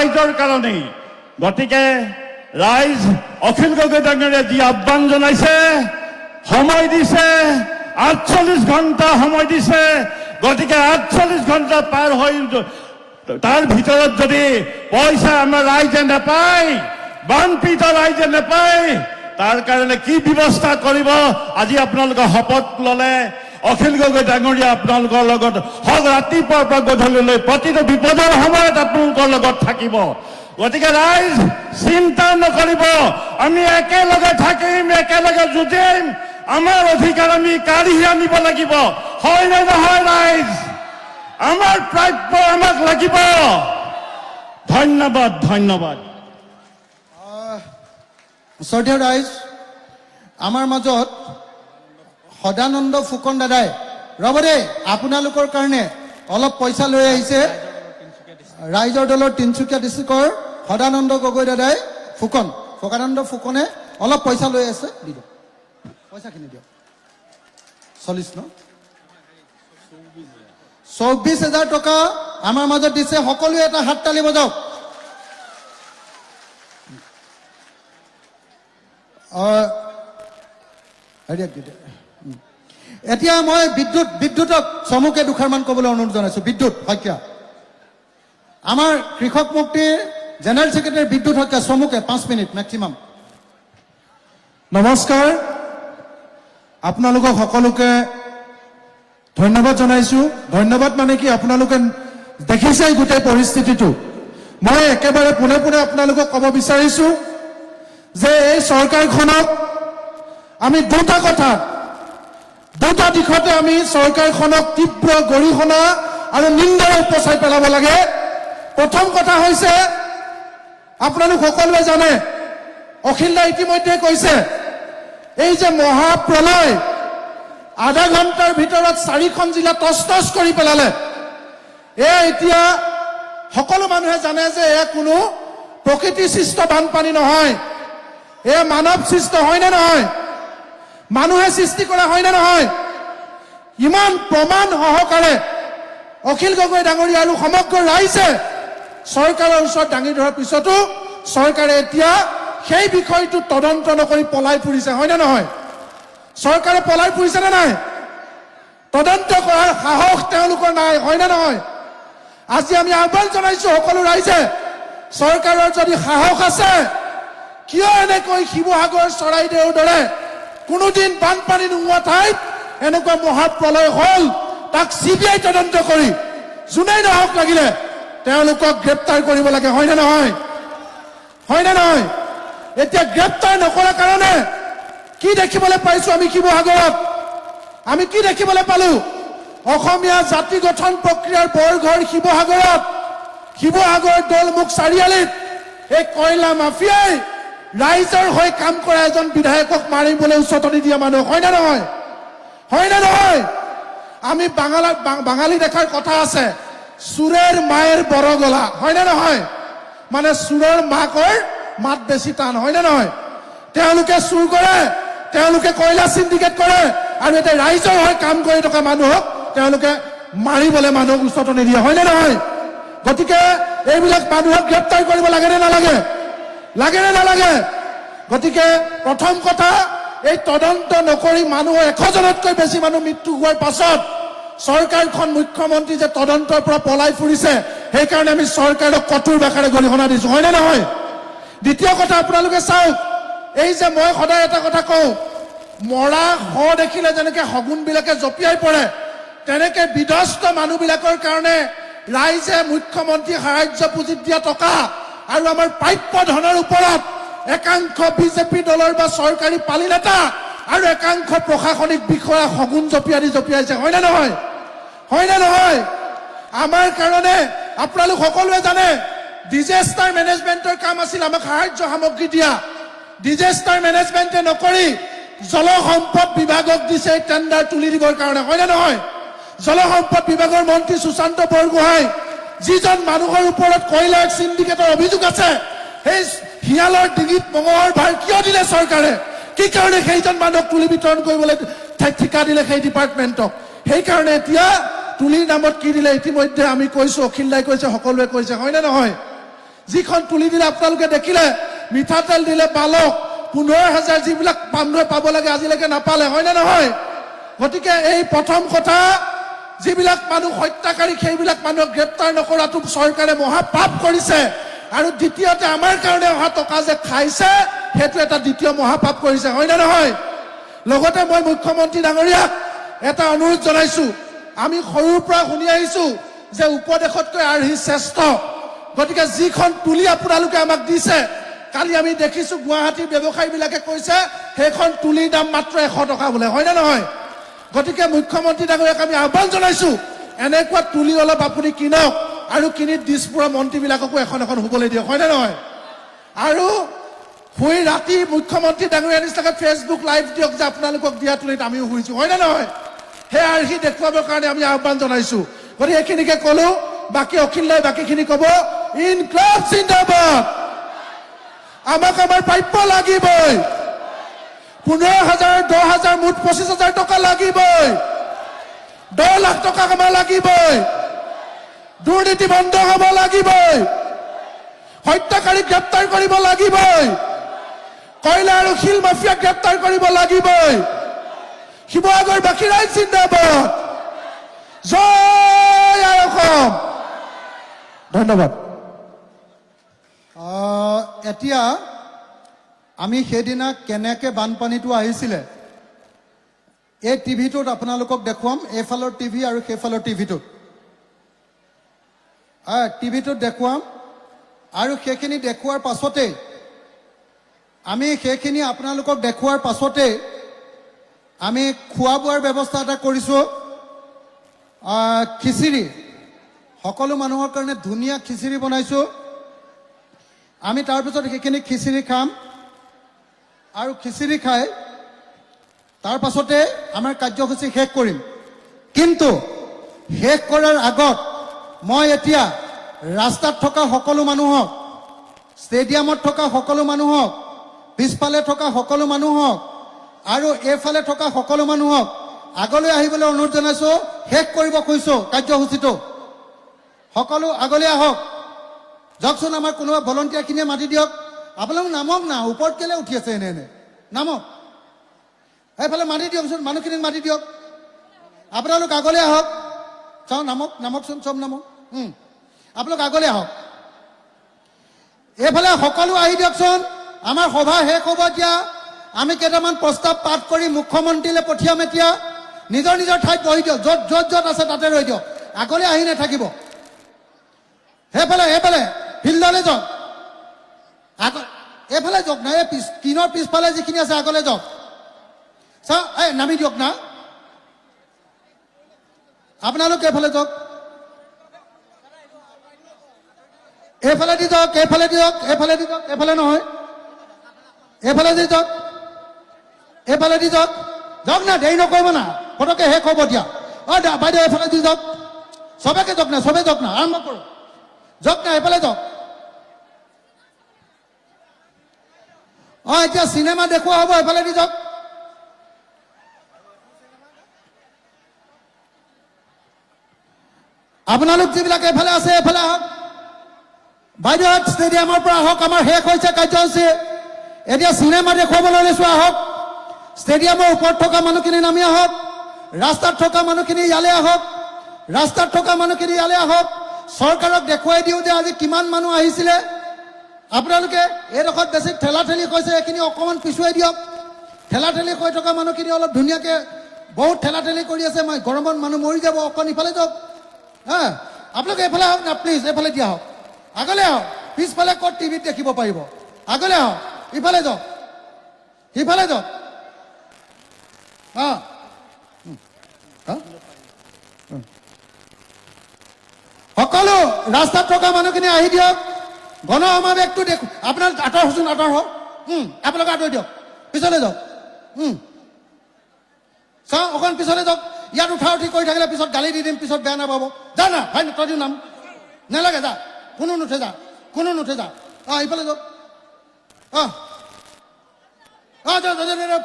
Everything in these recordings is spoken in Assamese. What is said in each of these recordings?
ৰাইজৰ কাৰণেই গতিকে ৰাইজ অখিল গগৈ ডাঙৰীয়াই যি আহ্বান জনাইছে সময় দিছে 48 ঘণ্টা সময় দিছে গতিকে 48 ঘণ্টা পাৰ হৈ তাৰ ভিতৰত যদি পইচা আমাৰ ৰাইজে নাপায় বানপীড়িত ৰাইজে নাপায় তাৰ কাৰণে কি ব্যৱস্থা কৰিব আজি আপোনালোকে শপত ল'লে অখিল গগৈ ডাঙৰীয়া আপোনালোকৰ লগত হক ৰাতিপুৱাৰ পৰা গধূলিলৈ প্ৰতিটো বিপদৰ সময়ত আপোনালোকৰ লগত থাকিব গতিকে ৰাইজ চিন্তা নকৰিব আমি একেলগে থাকিম একেলগে যুঁজিম আমাৰ অধিকাৰ আমি কাঢ়ি আনিব লাগিব হয় নে নহয় ৰাইজ আমাৰ প্ৰাপ্য আমাক লাগিব ধন্যবাদ ধন্যবাদ শ্ৰদ্ধেয় ৰাইজ আমাৰ মাজত সদানন্দ ফুকন দাদাই ৰ'ব দেই আপোনালোকৰ কাৰণে অলপ পইচা লৈ আহিছে ৰাইজৰ দলৰ তিনিচুকীয়া ডিষ্ট্ৰিক্টৰ সদানন্দ গগৈ দাদাই ফকানন্দ ফুকনে অলপ পইচা লৈ আছে দি দিয়ক পইচাখিনি দিয়ক 40 ন 24,000 টকা আমাৰ মাজত দিছে সকলোৱে এটা হাত তালি বজাওক এতিয়া মই বিদ্যুতক চমুকে দুখাৰমান ক'বলৈ অনুৰোধ জনাইছোঁ বিদ্যুৎ শইকীয়া আমাৰ কৃষক মুক্তিৰ জেনেৰেল ছেক্ৰেটাৰী বিদ্যুৎ শইকীয়া চমুকে 5 মিনিট মেক্সিমাম নমস্কাৰ আপোনালোকক সকলোকে ধন্যবাদ জনাইছোঁ ধন্যবাদ মানে কি আপোনালোকে দেখিছেই গোটেই পৰিস্থিতিটো মই একেবাৰে পোনে পোনে আপোনালোকক ক'ব বিচাৰিছোঁ যে এই চৰকাৰখনক আমি দুটা দিশতে আমি চৰকাৰখনক তীব্ৰ গৰিহণা আৰু নিন্দাৰে উপচাই পেলাব লাগে প্ৰথম কথা হৈছে আপোনালোক সকলোৱে জানে অখিল দা ইতিমধ্যে কৈছে এই যে মহাপ্ৰলয় আধা ঘণ্টাৰ ভিতৰত 4খন জিলা তছনছ কৰি পেলালে এতিয়া সকলো মানুহে জানে যে এয়া কোনো প্ৰকৃতি সৃষ্ট বানপানী নহয় এয়া মানৱ সৃষ্ট হয় নে নহয় মানুহে সৃষ্টি কৰা হয় নে নহয় ইমান প্ৰমাণ সহকাৰে অখিল গগৈ ডাঙৰীয়া আৰু সমগ্ৰ ৰাইজে চৰকাৰৰ ওচৰত দাঙি ধৰাৰ পিছতো চৰকাৰে এতিয়া সেই বিষয়টো তদন্ত নকৰি পলাই ফুৰিছে হয় নে নহয় চৰকাৰে পলাই ফুৰিছে নে নাই তদন্ত কৰাৰ সাহস তেওঁলোকৰ নাই হয় নে নহয় আজি আমি আহ্বান জনাইছোঁ সকলো ৰাইজে চৰকাৰৰ যদি সাহস আছে কিয় এনেকৈ শিৱসাগৰ চৰাইদেউৰ দৰে কোনোদিন বানপানী নোহোৱা ঠাইত এনেকুৱা মহাপ্ৰলয় হ'ল তাক CBI তদন্ত কৰি যোনেই নহওক লাগিলে তেওঁলোকক গ্ৰেপ্তাৰ কৰিব লাগে হয় নে নহয় এতিয়া গ্ৰেপ্তাৰ নকৰাৰ কাৰণে কি দেখিবলৈ পাইছোঁ আমি শিৱসাগৰত আমি কি দেখিবলৈ পালোঁ অসমীয়া জাতি গঠন প্ৰক্ৰিয়াৰ বৰঘৰ শিৱসাগৰ দৌলমুখ চাৰিআলিত এই কয়লা মাফিয়াই ৰাইজৰ হৈ কাম কৰা এজন বিধায়কক মাৰিবলৈ উচতনি দিয়া মানুহ হয় নে নহয় আমি বাঙালী দেখাৰ কথা আছে চোৰেৰ মায়েৰ বৰ গলা হয় নে নহয় মানে চোৰৰ মাকৰ মাত বেছি টান হয় নে নহয় তেওঁলোকে চুৰ কৰে তেওঁলোকে কয়লা সিন্ডিকেট কৰে আৰু এতিয়া ৰাইজৰ হৈ কাম কৰি থকা মানুহক তেওঁলোকে মাৰিবলৈ মানুহক উচতনি দিয়ে হয় নে নহয় গতিকে এইবিলাক মানুহক গ্ৰেপ্তাৰ কৰিব লাগে নে নালাগে গতিকে প্ৰথম কথা এই তদন্ত নকৰি মানুহ 100জনতকৈ বেছি মানুহ মৃত্যু হোৱাৰ পাছত চৰকাৰখন মুখ্যমন্ত্ৰী যে তদন্তৰ পৰা পলাই ফুৰিছে সেইকাৰণে আমি চৰকাৰক কঠোৰ ভাষাৰে গৰিহণা দিছোঁ হয় নে নহয় দ্বিতীয় কথা আপোনালোকে চাওক এই যে মই সদায় এটা কথা কওঁ মৰা দেখিলে যেনেকৈ শগুনবিলাকে জঁপিয়াই পৰে তেনেকৈ বিধ্বস্ত মানুহবিলাকৰ কাৰণে ৰাইজে মুখ্যমন্ত্ৰী সাহায্য পুঁজিত দিয়া টকা আৰু আমাৰ প্ৰাপ্য ধনৰ ওপৰত একাংশ বিজেপি দলৰ বা চৰকাৰী পালি নেতা আৰু একাংশ প্ৰশাসনিক বিষয়া শগুন জঁপিয়াইছে হয় নে নহয় আমাৰ কাৰণে আপোনালোক সকলোৱে জানে ডিজাষ্টাৰ মেনেজমেণ্টৰ কাম আছিল আমাক সাহায্য সামগ্ৰী দিয়া ডিজাষ্টাৰ মেনেজমেণ্টে নকৰি জলসম্পদ বিভাগক দিছে টেণ্ডাৰ তুলি দিবৰ কাৰণে হয় নে নহয় জলসম্পদ বিভাগৰ মন্ত্ৰী সুশান্ত বৰগোহাঁই যিজন মানুহৰ ওপৰত কয়লা সিন্ডিকেটৰ অভিযোগ আছে সেই হিয়ালৰ ডিঙিত মঙহৰ ভাৰ কিয় দিলে চৰকাৰে কি কাৰণে সেইজন মানুহক তুলি বিতৰণ কৰিবলৈ ঠিকা দিলে সেই ডিপাৰ্টমেণ্টক সেইকাৰণে এতিয়া তুলিৰ নামত কি দিলে ইতিমধ্যে আমি কৈছোঁ অখিল দাই কৈছে সকলোৱে কৈছে হয় নে নহয় যিখন তুলি দিলে আপোনালোকে দেখিলে মিঠাতেল দিলে পালক 15,000 যিবিলাক মানুহে পাব লাগে আজিলৈকে নাপালে, হয়নে নহয়? গতিকে এই প্ৰথম কথা, যিবিলাক মানুহ হত্যাকাৰী সেইবিলাক মানুহক গ্ৰেপ্তাৰ নকৰাটো চৰকাৰে মহাপাপ কৰিছে। আৰু দ্বিতীয়তে আমাৰ কাৰণে অহা টকা যে খাইছে সেইটো এটা দ্বিতীয় মহাপাপ কৰিছে, হয়নে নহয়? লগতে মই মুখ্যমন্ত্ৰী ডাঙৰীয়াক এটা অনুৰোধ জনাইছো। আমি সৰুৰ পৰা শুনি আহিছো যে উপদেশতকৈ আৰ্হি শ্ৰেষ্ঠ। গতিকে যিখন তুলি আপোনালোকে আমাক দিছে, কালি আমি দেখিছো গুৱাহাটীৰ ব্যৱসায়ীবিলাকে কৈছে সেইখন তুলিৰ দাম মাত্ৰ 100 টকা বোলে, হয়নে নহয়? গতিকে মুখ্যমন্ত্ৰী ডাঙৰীয়াক আমি আহ্বান জনাইছো, এনেকুৱা তুলি অলপ আপুনি কিনক আৰু কিনি দিছপুৰৰ মন্ত্ৰীবিলাককো এখন এখন শুবলৈ দিয়ক, হয়নে নহয়? আৰু শুই ৰাতি মুখ্যমন্ত্ৰী ডাঙৰীয়া নিচিনাকৈ ফেচবুক লাইভ দিয়ক যে আপোনালোকক দিয়া তুলিত আমিও শুইছো, হয়নে নহয়? সেই আৰ্হি দেখুৱাবৰ কাৰণে আমি আহ্বান জনাইছো। গতিকে এইখিনিকে ক'লো, বাকী অখিল দাই বাকীখিনি ক'ব। ইনকলাব জিন্দাবাদ। আমাক আমাৰ প্ৰাপ্য লাগিবই। 15,000, 10,000, মুঠ 25,000 টকা লাগিবই। 10 লাখ টকা আমাৰ লাগিবই। দুৰ্নীতি বন্ধ হ'ব লাগিবই। হত্যাকাৰীক গ্ৰেপ্তাৰ কৰিব লাগিবই। কয়লা আৰু শিল মাফিয়াক গ্ৰেপ্তাৰ কৰিব লাগিবই। শিৱসাগৰবাসী ৰাইজ জিন্দাবাদ। জয় আই অসম। ধন্যবাদ। এতিয়া আমি সেইদিনা কেনেকৈ বানপানীটো আহিছিলে এই টিভিটোত আপোনালোকক দেখুৱাম, এইফালৰ টিভি আৰু সেইফালৰ টিভিটোত। টিভিটোত দেখুৱাম আৰু সেইখিনি দেখুৱাৰ পাছতেই সেইখিনি আপোনালোকক দেখুৱাৰ পাছতেই আমি খোৱা বোৱাৰ ব্যৱস্থা এটা কৰিছোঁ। খিচিৰি, সকলো মানুহৰ কাৰণে ধুনীয়া খিচিৰি বনাইছোঁ। আমি তাৰপিছত সেইখিনি খিচিৰি খাম আৰু খিচিৰি খাই তাৰ পাছতে আমাৰ কাৰ্যসূচী শেষ কৰিম। কিন্তু শেষ কৰাৰ আগত মই এতিয়া ৰাস্তাত থকা সকলো মানুহক, ষ্টেডিয়ামত থকা সকলো মানুহক, পিছফালে থকা সকলো মানুহক আৰু এইফালে থকা সকলো মানুহক আগলৈ আহিবলৈ অনুৰোধ জনাইছোঁ। শেষ কৰিব খুজিছোঁ কাৰ্যসূচীটো। সকলো আগলৈ আহক। যাওকচোন, আমাৰ কোনোবা ভলণ্টিয়াৰখিনিয়ে মাতি দিয়ক। আপোনালোক নামক না, ওপৰত কেলৈ উঠি আছে এনে এনে, নামক। এইফালে মাতি দিয়কচোন, মানুহখিনিক মাতি দিয়ক। আপোনালোক আগলৈ আহক। চাওঁ, নামকচোন, চব নামক। আপোনালোক আগলৈ আহক। এইফালে সকলো আহি দিয়কচোন। আমাৰ সভা শেষ হ'ব এতিয়া। আমি কেইটামান প্ৰস্তাৱ পাঠ কৰি মুখ্যমন্ত্ৰীলৈ পঠিয়াম। এতিয়া নিজৰ নিজৰ ঠাইত বহি দিয়ক। য'ত আছে তাতে ৰৈ দিয়ক। আগলৈ আহি নাথাকিব। সেইফালে ফিল্ডলৈ যাওক। এইফালে যাওক না, এই কিনৰ পিছফালে যিখিনি আছে আগলৈ যাওক। চাওক, নামি দিয়ক না। আপোনালোক এইফালে যাওক। এইফালে দি যাওক, এইফালে দি যাওক, এইফালে দি যাওক, এইফালে নহয়, এইফালে দি যাওক, এইফালে দি যাওক। যাওক না, দেৰি নকৰিব না, পটককৈ শেষ হ'ব দিয়া। বাইদেউ এইফালে দি যাওক। চবেকে যাওক না, চবে যাওক না, আৰম্ভ কৰক। যাওক না, এইফালে যাওক। এতিয়া চিনেমা দেখুওৱা হ'ব, এইফালে দি যাওক। আপোনালোক যিবিলাক এইফালে আছে এইফালে আহক। বাইদেউহঁত ষ্টেডিয়ামৰ পৰা আহক। আমাৰ শেষ হৈছে কাৰ্যসূচী। এতিয়া চিনেমা দেখুৱাবলৈ লৈছোঁ, আহক। ষ্টেডিয়ামৰ ওপৰত থকা মানুহখিনি নামি আহক। ৰাস্তাত থকা মানুহখিনি ইয়ালৈ আহক। ৰাস্তাত থকা মানুহখিনি ইয়ালৈ আহক। চৰকাৰক দেখুৱাই দিওঁ যে আজি কিমান মানুহ আহিছিলে। আপোনালোকে এইডোখৰত বেছি ঠেলাঠেলি কৈছে, এইখিনি অকণমান পিছুৱাই দিয়ক। ঠেলাঠেলি কৰি থকা মানুহখিনি অলপ ধুনীয়াকৈ, বহুত ঠেলাঠেলি কৰি আছে। গৰমত মানুহ মৰি যাব। অকণ ইফালে যাওক। আপোনালোকে এইফালে আহক না, প্লিজ। এইফালে দি আহক, আগলৈ আহক। পিছফালে ক'ত টিভিত দেখিব পাৰিব। আগলৈ আহক, ইফালে যাওক, সিফালে যাওক। সকলো ৰাস্তাত থকা মানুহখিনি আহি দিয়ক। গণ সমাৱেশটো দেখো। আপোনাৰ আঁতৰ হচোন, আঁতৰ হওক। আপোনালোকে আঁতৰি দিয়ক, পিছলৈ যাওক। চাওঁ, অকণ পিছলৈ যাওক। ইয়াত উঠা উঠি কৰি থাকিলে পিছত গালি দি দিম, পিছত বেয়া নাপাব। যা না ভাই, তই দিও নাম নালাগে, যা। কোনো নুঠে, যা। কোনো নুঠে, যা। ইফালে যাওক।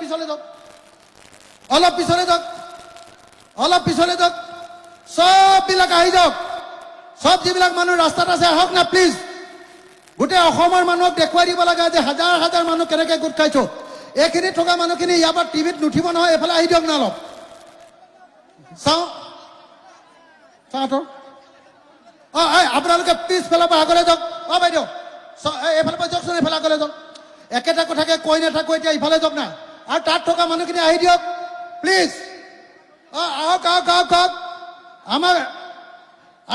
পিছলৈ যাওক, অলপ পিছলৈ যাওক, অলপ পিছলৈ যাওক। চববিলাক আহি যাওক। চব যিবিলাক মানুহ ৰাস্তাত আছে আহক না, প্লিজ। গোটেই অসমৰ মানুহক দেখুৱাই দিব লাগে যে হাজাৰ হাজাৰ মানুহ কেনেকৈ গোট খাইছো। এইখিনি থকা মানুহখিনি ইয়াৰ পৰা টিভিত নুঠিব নহয়, এইফালে আহি দিয়ক না অলপ চাওঁ চাওঁতো। আপোনালোকে পিছফালৰ পৰা আগলৈ যাওক। বাইদেউ এইফালৰ পৰা যাওকচোন, এইফালে আগলৈ যাওক। একেটা কথাকে কৈ নাথাকো, এতিয়া ইফালে যাওক না। আৰু তাত থকা মানুহখিনি আহি দিয়ক প্লিজ। আহক আহক আহক আহক।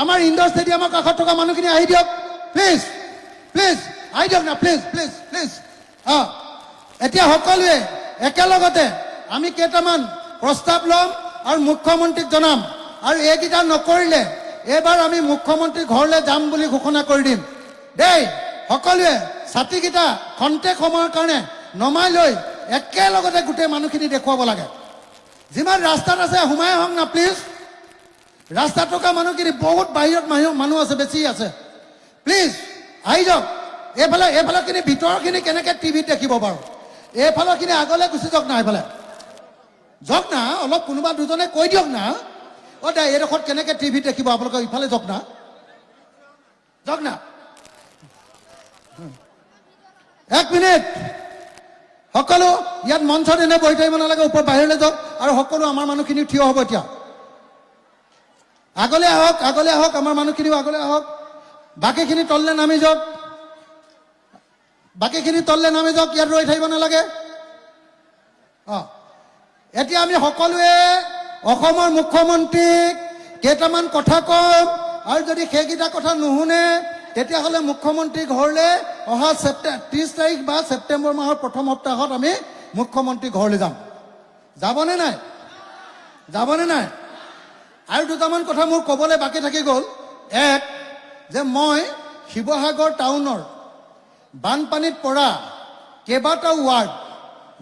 আমাৰ ইণ্ডৰ ষ্টেডিয়ামৰ কাষত থকা মানুহখিনি আহি দিয়ক প্লিজ প্লিজ, আহি দিয়ক না প্লিজ প্লিজ প্লিজ। এতিয়া সকলোৱে একেলগতে আমি কেইটামান প্ৰস্তাৱ ল'ম আৰু মুখ্যমন্ত্ৰীক জনাম। আৰু এইকেইটা নকৰিলে এইবাৰ আমি মুখ্যমন্ত্ৰীৰ ঘৰলৈ যাম বুলি ঘোষণা কৰি দিম দেই। সকলোৱে ছাতিকেইটা খন্তেক সময়ৰ কাৰণে নমাই লৈ একেলগতে গোটেই মানুহখিনি দেখুৱাব লাগে। যিমান ৰাস্তাত আছে সোমাই আহক না প্লিজ। ৰাস্তাত থকা মানুহখিনি বহুত বাহিৰত মানুহ আছে, বেছি আছে। প্লিজ আহি যাওক। এইফালেখিনি ভিতৰখিনি কেনেকৈ টিভিত দেখিব বাৰু? এইফালৰখিনি আগলৈ গুচি যাওক না, এইফালে যাওক না অলপ। কোনোবা দুজনে কৈ দিয়ক না, দে এইডোখৰত কেনেকৈ টিভিত দেখিব আপোনালোকে, ইফালে যাওক না, যাওক না। 1 মিনিট সকলো ইয়াত মঞ্চত এনে বহি থাকিব নালাগে, ওপৰত বাহিৰলৈ যাওক। আৰু সকলো আমাৰ মানুহখিনি থিয় হ'ব এতিয়া। আগলৈ আহক, আগলৈ আহক, আমাৰ মানুহখিনিও আগলৈ আহক। বাকীখিনি তললৈ নামি যাওক, বাকীখিনি তললৈ নামি যাওক, ইয়াত ৰৈ থাকিব নালাগে। এতিয়া আমি সকলোৱে অসমৰ মুখ্যমন্ত্ৰীক কেইটামান কথা কম, আৰু যদি সেইকেইটা কথা নুশুনে তেতিয়াহ'লে মুখ্যমন্ত্ৰীৰ ঘৰলৈ অহা 30 তাৰিখ বা ছেপ্টেম্বৰ মাহৰ প্ৰথম সপ্তাহত আমি মুখ্যমন্ত্ৰীৰ ঘৰলৈ যাম। যাবনে নাই? যাবনে নাই? আৰু দুটামান কথা মোৰ ক'বলৈ বাকী থাকি গ'ল। এক, যে মই শিৱসাগৰ টাউনৰ বানপানীত পৰা কেইবাটাও ৱাৰ্ড,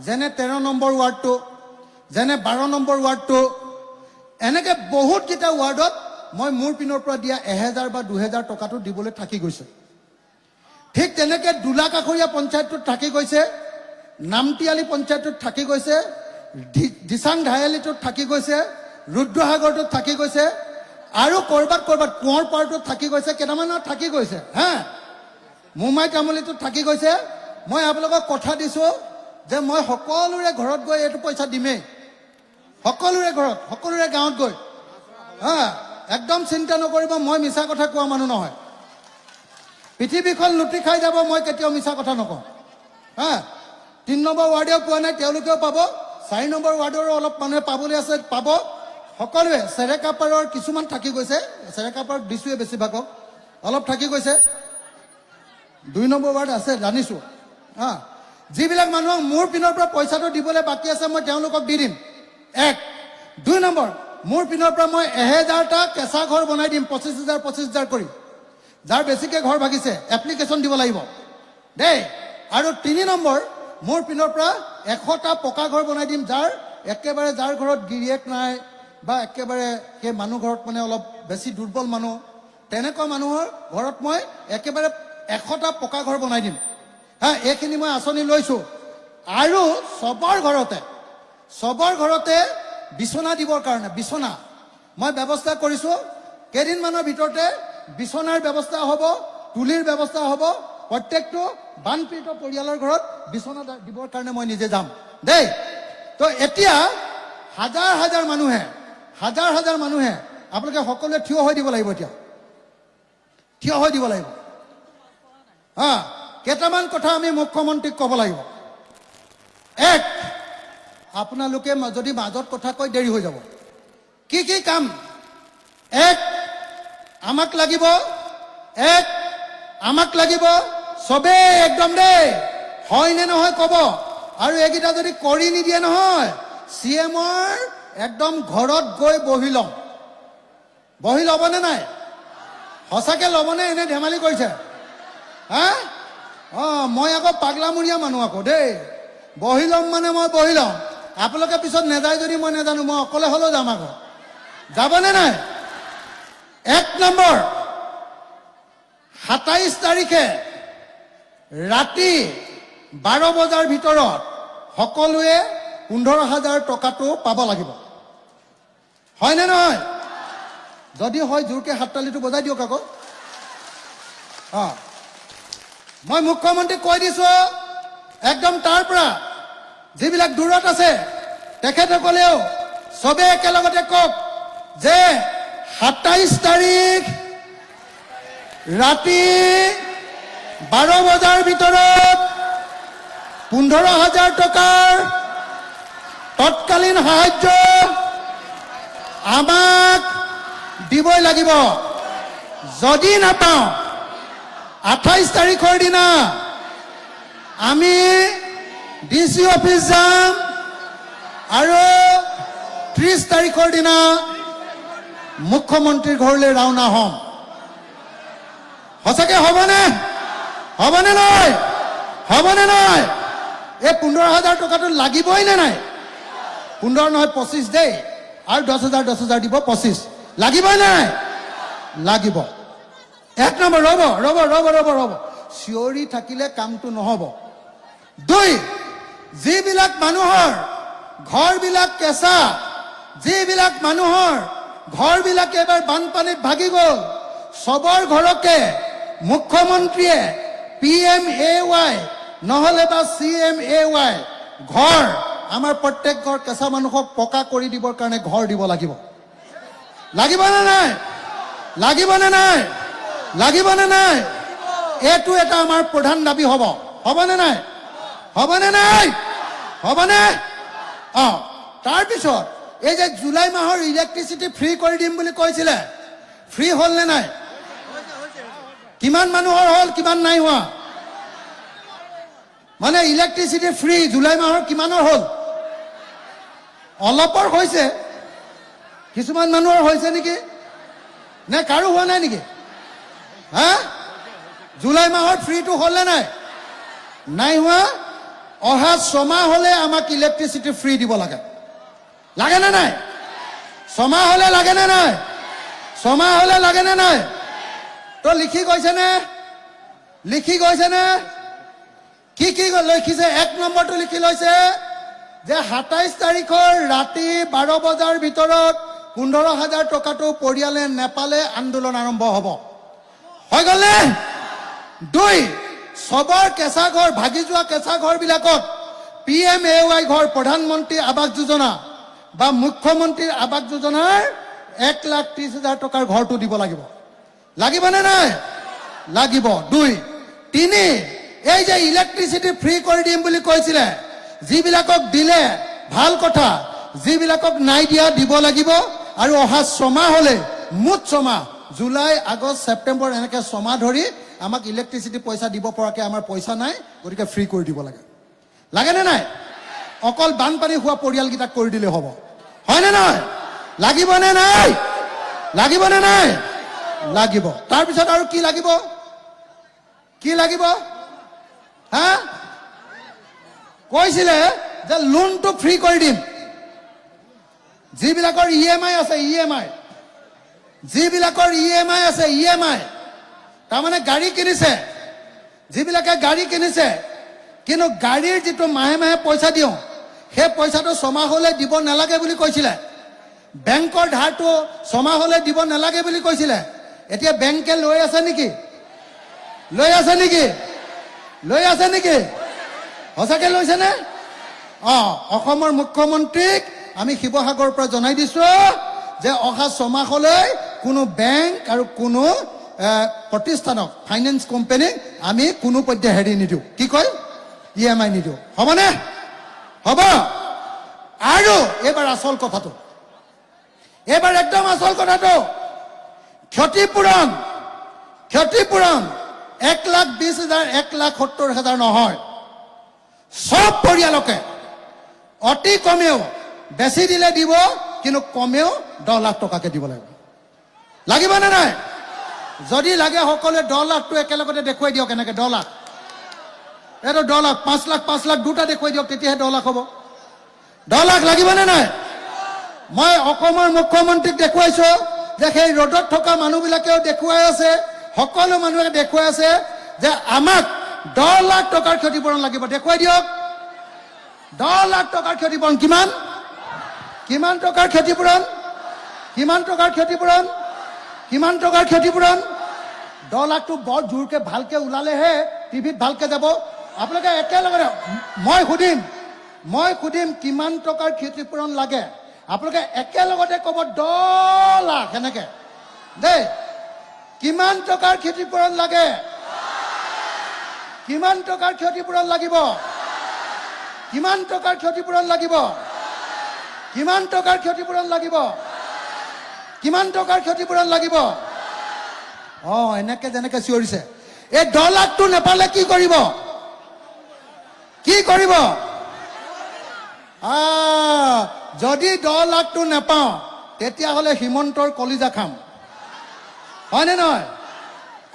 যেনে 13 নম্বৰ ৱাৰ্ডটো, যেনে 12 নম্বৰ ৱাৰ্ডটো, এনেকৈ বহুতকেইটা ৱাৰ্ডত মই মোৰ পিনৰ পৰা দিয়া 1000 বা 2000 টকাটো দিবলৈ থাকি গৈছে। ঠিক তেনেকৈ দোলাকাষৰীয়া পঞ্চায়তটোত থাকি গৈছে, নামতিয়ালি পঞ্চায়তটোত থাকি গৈছে, দিচাং ধায়ালিটোত থাকি গৈছে, ৰুদ্ৰসাগৰটোত থাকি গৈছে, আৰু ক'ৰবাত কোঁৱৰ পাৰটোত থাকি গৈছে, কেইটামানত থাকি গৈছে। মোমাই তামুলীটোত থাকি গৈছে। মই আপোনালোকক কথা দিছোঁ যে মই সকলোৰে ঘৰত গৈ এইটো পইচা দিমেই, সকলোৰে ঘৰত, সকলোৰে গাঁৱত গৈ। একদম চিন্তা নকৰিব, মই মিছা কথা কোৱা মানুহ নহয়। পৃথিৱীখন লুটি খাই যাব, মই কেতিয়াও মিছা কথা নকওঁ। 3 নম্বৰ ৱাৰ্ডেও পোৱা নাই, তেওঁলোকেও পাব। 4 নম্বৰ ৱাৰ্ডৰো অলপ মানুহে পাবলৈ আছে, পাব। সকলোৱে চেৰেকাপাৰৰ কিছুমান থাকি গৈছে, চেৰেকাপাৰত দিছোঁৱে বেছিভাগক, অলপ থাকি গৈছে। 2 নম্বৰ ৱাৰ্ড আছে জানিছোঁ। যিবিলাক মানুহক মোৰ পিনৰ পৰা পইচাটো দিবলৈ বাকী আছে মই তেওঁলোকক দি দিম। 1, 2 নম্বৰ, মোৰ পিনৰ পৰা মই 1000টা কেঁচা ঘৰ বনাই দিম, 25,000 কৰি। যাৰ বেছিকৈ ঘৰ ভাগিছে এপ্লিকেশ্যন দিব লাগিব দেই। আৰু 3 নম্বৰ, মোৰ পিনৰ পৰা 100টা পকা ঘৰ বনাই দিম, যাৰ ঘৰত গিৰিয়েক নাই বা একেবাৰে সেই মানুহ ঘৰত মানে অলপ বেছি দুৰ্বল মানুহ, তেনেকুৱা মানুহৰ ঘৰত মই একেবাৰে 100টা পকা ঘৰ বনাই দিম। এইখিনি মই আঁচনি লৈছোঁ। আৰু চবৰ ঘৰতে বিচনা দিবৰ কাৰণে বিচনা মই ব্যৱস্থা কৰিছোঁ। কেইদিনমানৰ ভিতৰতে বিচনাৰ ব্যৱস্থা হ'ব, তুলিৰ ব্যৱস্থা হ'ব। প্ৰত্যেকটো বানপীড়িত পৰিয়ালৰ ঘৰত বিচনা দিবৰ কাৰণে মই নিজে যাম দেই। তো এতিয়া হাজাৰ হাজাৰ মানুহে আপোনালোকে সকলোৱে থিয় হৈ দিব লাগিব। এতিয়া থিয় হৈ দিব লাগিব। কেইটামান কথা আমি মুখ্যমন্ত্ৰীক ক'ব লাগিব। 1, আপোনালোকে যদি মাজত কথা কৈ দেৰি হৈ যাব। কি কাম? 1, আমাক লাগিব চবেই একদম দেই, হয় নে নহয় ক'ব। আৰু এইকেইটা যদি কৰি নিদিয়ে নহয়, CMৰ একদম ঘৰত গৈ বহি ল'বনে নাই? সঁচাকৈ ল'বনে এনে ধেমালি কৰিছে? মই আকৌ পাগলামূৰীয়া মানুহ আকৌ দেই। বহি ল'ম মানে মই বহি ল'ম। আপোনালোকে পিছত নেযায় যদি মই নাজানো, মই অকলে হ'লেও যাম আকৌ। যাবনে নাই? 1 নম্বৰ, 27 তাৰিখে ৰাতি 12 বজাৰ ভিতৰত সকলোৱে 15,000 টকাটো পাব লাগিব। হয়নে নহয়? যদি হয় জোৰকৈ হাততালিটো বজাই দিয়ক আকৌ। মই মুখ্যমন্ত্ৰীক কৈ দিছো একদম তাৰ পৰা যিবিলাক দূৰত আছে তেখেতসকলেও চবে একেলগতে কওক যে 27 তাৰিখ ৰাতি 12 বজাৰ ভিতৰত 15,000 টকাৰ তৎকালীন সাহায্য আমাক দিবই লাগিব। যদি নাপাওঁ 28 তাৰিখৰ দিনা আমি DC অফিচ যাম আৰু 30 তাৰিখৰ দিনা মুখ্যমন্ত্ৰীৰ ঘৰলৈ ৰাওনা হ'ম। সঁচাকে হ'বনে? হ'বনে নহয়? হ'বনে নহয়? এই 15,000 টকাটো লাগিবই নে নাই? 15 নহয় 25 দেই, আৰু 10,000 দিব 25 লাগিবই নে নাই? লাগিব। এক নম্বৰ ৰ'ব চিঞৰি থাকিলে কামটো নহ'ব। 2, যিবিলাক মানুহৰ ঘৰবিলাক কেঁচা, যিবিলাক মানুহৰ ঘৰবিলাক এবাৰ বানপানীত ভাগি গ'ল, চবৰ ঘৰকে মুখ্যমন্ত্ৰীয়ে PMAY নহ'লে বা CMAY ঘৰ আমাৰ প্ৰত্যেক ঘৰ কেঁচা মানুহক পকা কৰি দিবৰ কাৰণে ঘৰ দিব লাগিব। লাগিবনে নাই? লাগিবনে নাই? লাগিবনে নাই? এইটো এটা আমাৰ প্ৰধান দাবী হ'ব। হ'বনে নাই? হ'বনে নাই? হ'বনে? তাৰপিছত এই যে জুলাই মাহৰ ইলেক্ট্ৰিচিটি ফ্ৰী কৰি দিম বুলি কৈছিলে, ফ্ৰী হ'ল নে নাই? কিমান মানুহৰ হ'ল, কিমান নাই হোৱা? মানে ইলেক্ট্ৰিচিটি ফ্ৰী জুলাই মাহৰ কিমানৰ হ'ল? অলপৰ হৈছে, কিছুমান মানুহৰ হৈছে নেকি? নে কাৰো হোৱা নাই নেকি? হা? জুলাই মাহৰ ফ্ৰীটো হ'ল নে নাই? নাই হোৱা। অহা 6 মাহ হ'লে আমাক ইলেক্ট্ৰিচিটি ফ্ৰী দিব লাগে। লাগে নে নাই? 6 মাহ হ'লে লাগে নে নাই? 6 মাহ হ'লে লাগে নে নাই? তো লিখি গৈছে নে? লিখি গৈছে নে? কি লিখিছে? 1 নম্বৰটো লিখি লৈছে যে 27 তাৰিখৰ ৰাতি 12 বজাৰ ভিতৰত 15,000 টকাটো পৰিয়ালে নেপালে আন্দোলন আৰম্ভ হ'ব। হৈ গ'ল নে? 2, চবৰ কেঁচা ঘৰ ভাগি যোৱা কেঁচা ঘৰবিলাকত PMAY ঘৰ, প্ৰধানমন্ত্ৰী আৱাস যোজনা বা মুখ্যমন্ত্ৰীৰ আৱাস যোজনাৰ 1,30,000 টকাৰ ঘৰটো দিব লাগিব। লাগিবনে নাই? লাগিব। 2, 3, এই যে ইলেক্ট্ৰিচিটি ফ্ৰী কৰি দিম বুলি কৈছিলে, যিবিলাকক দিলে ভাল কথা, যিবিলাকক নাই দিয়া দিব লাগিব। আৰু অহা 6 মাহ হ'লে মুঠ 6 মাহ, জুলাই আগষ্ট ছেপ্টেম্বৰ এনেকে 6 মাহ ধৰি আমাক ইলেক্ট্ৰিচিটি পইচা দিব পৰাকে আমাৰ পইচা নাই, গতিকে ফ্ৰী কৰি দিব লাগে। লাগেনে নাই? অকল বানপানী হোৱা পৰিয়ালকেইটাক কৰি দিলে হ'ব। হয়নে নহয়? লাগিবনে নাই? লাগিবনে নাই? লাগিব। তাৰপিছত আৰু কি লাগিব? কি লাগিব? হা? কৈছিলে যে লোনটো ফ্ৰী কৰি দিম। যিবিলাকৰ EMI আছে, যিবিলাকৰ EMI আছে, তাৰমানে গাড়ী কিনিছে, যিবিলাকে গাড়ী কিনিছে, কিন্তু গাড়ীৰ যিটো মাহে মাহে পইচা দিওঁ, সেই পইচাটো 6 মাহ হ'লে দিব নালাগে বুলি কৈছিলে। বেংকৰ ধাৰটো 6 মাহ হ'লে দিব নালাগে বুলি কৈছিলে। এতিয়া বেংকে লৈ আছে নেকি? লৈ আছে নেকি? লৈ আছে নেকি? সঁচাকে লৈছেনে? অসমৰ মুখ্যমন্ত্ৰীক আমি শিৱসাগৰৰ পৰা জনাই দিছো যে অহা 6 মাহলৈ কোনো বেংক আৰু কোনো প্ৰতিষ্ঠানক, ফাইনেন্স কোম্পানীক আমি কোনো পধ্যে হেৰি নিদিওঁ। কি কয়? EMI নিদিওঁ। হ'বনে? হ'ব। আৰু এইবাৰ আচল কথাটো, এইবাৰ একদম আচল কথাটো, ক্ষতিপূৰণ 1,20,000, 1,70,000 নহয়, সব পৰিয়ালকে অতি কমেও, বেছি দিলে দিব, কিন্তু কমেও 10 লাখ টকাকে দিব লাগিব। লাগিবনে নাই? যদি লাগে সকলোৱে 10 লাখটো একেলগতে দেখুৱাই দিয়ক। এনেকে 10 লাখ, এইটো 10 লাখ, 5 লাখ দুটা দেখুৱাই দিয়ক, তেতিয়াহে 10 লাখ হ'ব। 10 লাখ লাগিবনে নাই? মই অসমৰ মুখ্যমন্ত্ৰীক দেখুৱাইছো যে সেই ৰ'দত থকা মানুহবিলাকেও দেখুৱাই আছে, সকলো মানুহে দেখুৱাই আছে যে আমাক 10 লাখ টকাৰ ক্ষতিপূৰণ লাগিব। দেখুৱাই দিয়ক। 10 লাখ টকাৰ ক্ষতিপূৰণ। কিমান? কিমান টকাৰ ক্ষতিপূৰণ? কিমান টকাৰ ক্ষতিপূৰণ? কিমান টকাৰ ক্ষতিপূৰণ? 10 লাখটো বৰ জোৰকে ভালকে ওলালেহে টিভিত ভালকে যাব আপোনালোকে একেলগে মই সুধিম কিমান টকাৰ ক্ষতিপূৰণ লাগে আপোনালোকে একেলগতে ক'ব 10 লাখ এনেকে দেই কিমান টকাৰ ক্ষতিপূৰণ লাগে কিমান টকাৰ ক্ষতিপূৰণ লাগিব কিমান টকাৰ ক্ষতিপূৰণ লাগিব কিমান টকাৰ ক্ষতিপূৰণ লাগিব কিমান টকাৰ ক্ষতিপূৰণ লাগিব এনেকে যেনেকে চিঞৰিছে এই 10 লাখটো নেপালে কি কৰিব কি কৰিব যদি 10 লাখটো নেপাওঁ তেতিয়াহ'লে হিমন্তৰ কলিজা খাম হয়নে নহয়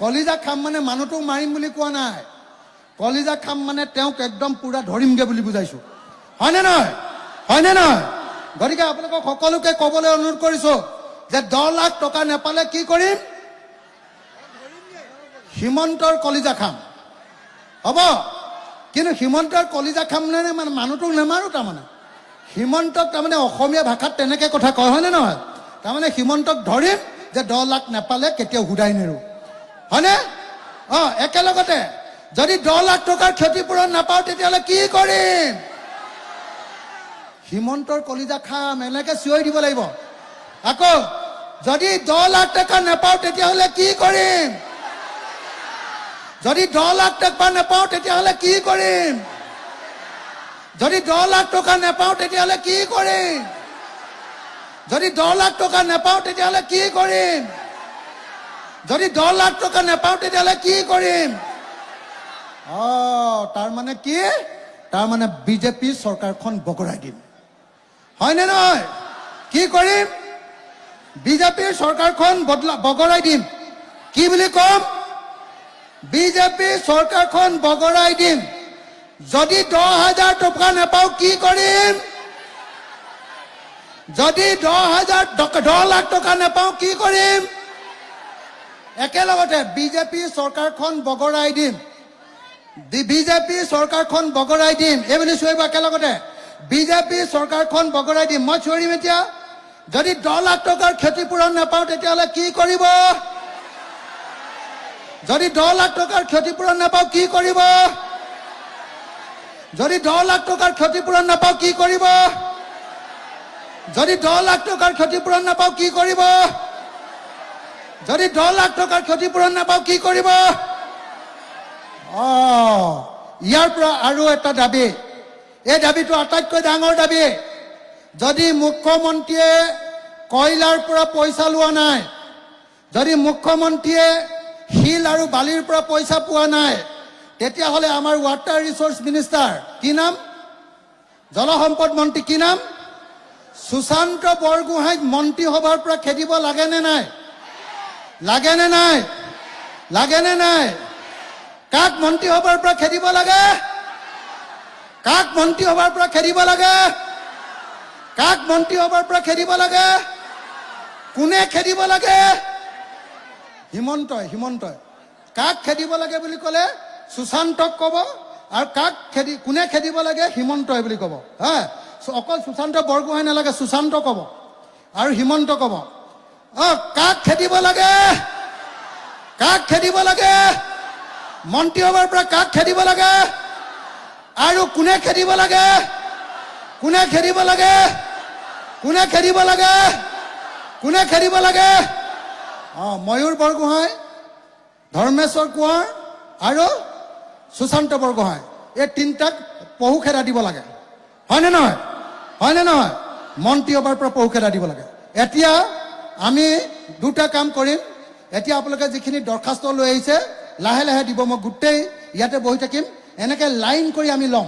কলিজা খাম মানে মানুহটোক মাৰিম বুলি কোৱা নাই কলিজা খাম মানে তেওঁক একদম পুৰা ধৰিমগে বুলি বুজাইছো হয়নে নহয় গতিকে আপোনালোকক সকলোকে ক'বলৈ অনুৰোধ কৰিছো যে 10 লাখ টকা নেপালে কি কৰিম হিমন্তৰ কলিজা খাম হ'ব কিন্তু হিমন্তৰ কলিজা খাম মানে মানুহটোক নেমাৰো তাৰমানে হিমন্তক তাৰমানে অসমীয়া ভাষাত তেনেকে কথা কয় হয়নে নহয় তাৰমানে হিমন্তক ধৰিম যে 10 লাখ নেপালে কেতিয়াও ঘূৰাই নেৰো হয়নে একেলগতে যদি 10 লাখ টকাৰ ক্ষতিপূৰণ নাপাওঁ তেতিয়াহ'লে কি কৰিম হিমন্তৰ কলিজা খাম এনেকে চিঞৰি দিব লাগিব আকৌ যদি 10 লাখ টকা নাপাওঁ তেতিয়াহ'লে কি কৰিম যদি 10 লাখ টকা নাপাওঁ তেতিয়াহ'লে কি কৰিম যদি 10 লাখ টকা নাপাওঁ তেতিয়াহ'লে কি কৰিম যদি 10 লাখ টকা নাপাওঁ তেতিয়াহ'লে কি কৰিম যদি 10 লাখ টকা নাপাওঁ তেতিয়াহ'লে কি কৰিম তাৰ মানে কি তাৰ মানে বিজেপি চৰকাৰখন বগৰাই দিম হয়নে নহয় কি কৰিম বিজেপিৰ চৰকাৰখন বগৰাই দিম কি বুলি ক'ম বিজেপি চৰকাৰখন বগৰাই দিম যদি 10,000 টকা নাপাওঁ কি কৰিম যদি 10 লাখ টকা নাপাওঁ কি কৰিম একেলগতে বিজেপি চৰকাৰখন বগৰাই দিম বিজেপি চৰকাৰখন বগৰাই দিম এইবুলি চিঞৰিব একেলগতে বিজেপি চৰকাৰখন বগৰাই দিম মই চিঞৰিম এতিয়া যদি 10 লাখ টকাৰ ক্ষতিপূৰণ নাপাওঁ তেতিয়াহ'লে কি কৰিব যদি 10 লাখ টকাৰ ক্ষতিপূৰণ নাপাওঁ কি কৰিব যদি 10 লাখ টকাৰ ক্ষতিপূৰণ নাপাওঁ কি কৰিব যদি 10 লাখ টকাৰ ক্ষতিপূৰণ নাপাওঁ কি কৰিব যদি 10 লাখ টকাৰ ক্ষতিপূৰণ নাপাওঁ কি কৰিব ইয়াৰ পৰা আৰু এটা দাবী এই দাবীটো আটাইতকৈ ডাঙৰ দাবী যদি মুখ্যমন্ত্ৰীয়ে কয়লাৰ পৰা পইচা লোৱা নাই যদি মুখ্যমন্ত্ৰীয়ে শিল আৰু বালিৰ পৰা পইচা পোৱা নাই তেতিয়াহ'লে আমাৰ ৱাটাৰ ৰিচোৰ্চ মিনিষ্টাৰ কি নাম জলসম্পদ মন্ত্ৰী কি নাম সুশান্ত বৰগোহাঁইক মন্ত্ৰী সভাৰ পৰা খেদিব লাগেনে নাই লাগেনে নাই কাক মন্ত্ৰী সভাৰ পৰা খেদিব লাগে কাক মন্ত্ৰী সভাৰ পৰা খেদিব লাগে কাক মন্ত্ৰী সভাৰ পৰা খেদিব লাগে কোনে খেদিব লাগে হিমন্তই কাক খেদিব লাগে বুলি ক'লে সুশান্তক ক'ব আৰু কাক কোনে খেদিব লাগে হিমন্তই বুলি ক'ব হা অকল সুশান্ত বৰগোহাঁই নালাগে সুশান্ত ক'ব আৰু হিমন্ত ক'ব কাক খেদিব লাগে মন্ত্ৰী সভাৰ পৰা কাক খেদিব লাগে আৰু কোনে খেদিব লাগে ময়ূৰ বৰগোহাঁই ধৰ্মেশ্বৰ কোঁৱৰ আৰু সুশান্ত বৰগোহাঁই এই তিনিটাক পহু খেদা দিব লাগে হয়নে নহয় মন্ত্ৰী সভাৰ পৰা পহু খেদা দিব লাগে এতিয়া আমি দুটা কাম কৰিম এতিয়া আপোনালোকে যিখিনি দৰখাস্ত লৈ আহিছে লাহে লাহে দিব মই গোটেই ইয়াতে বহি থাকিম এনেকে লাইন কৰি আমি ল'ম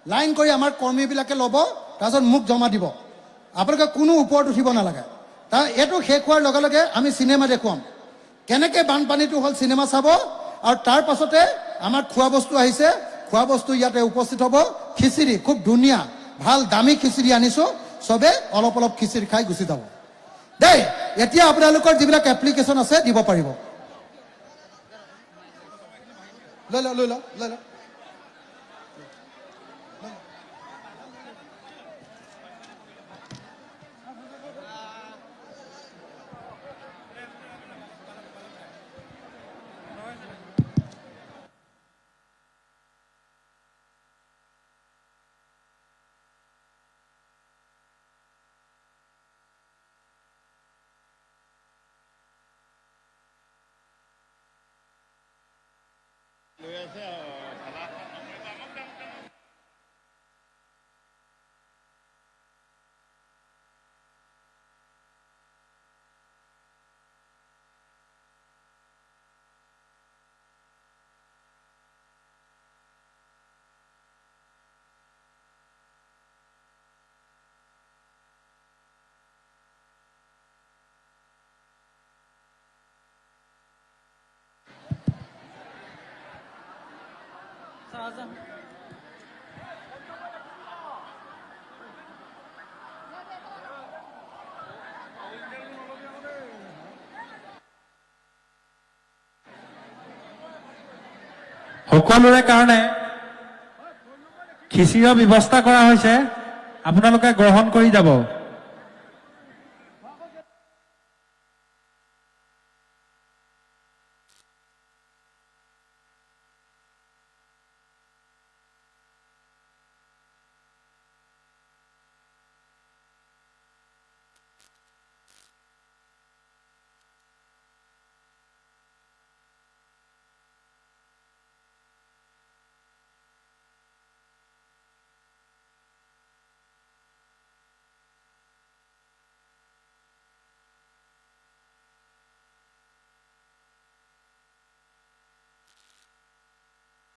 লাইন কৰি আমাৰ কৰ্মীবিলাকে ল'ব তাৰপিছত মোক জমা দিব আপোনালোকে কোনো ওপৰত উঠিব নালাগে এইটো শেষ হোৱাৰ লগে লগে আমি চিনেমা দেখুৱাম কেনেকৈ বানপানীটো হ'ল চিনেমা চাব আৰু তাৰ পাছতে আমাৰ খোৱা বস্তু আহিছে খোৱা বস্তু ইয়াতে উপস্থিত হ'ব খিচিৰি খুব ধুনীয়া ভাল দামী খিচিৰি আনিছোঁ চবে অলপ অলপ খিচিৰি খাই গুচি যাব দেই এতিয়া আপোনালোকৰ যিবিলাক এপ্লিকেশ্যন আছে দিব পাৰিব লৈ ল সকলোৰে কাৰণে খিচিৰৰ ব্যৱস্থা কৰা হৈছে, আপোনালোকে গ্ৰহণ কৰি যাব।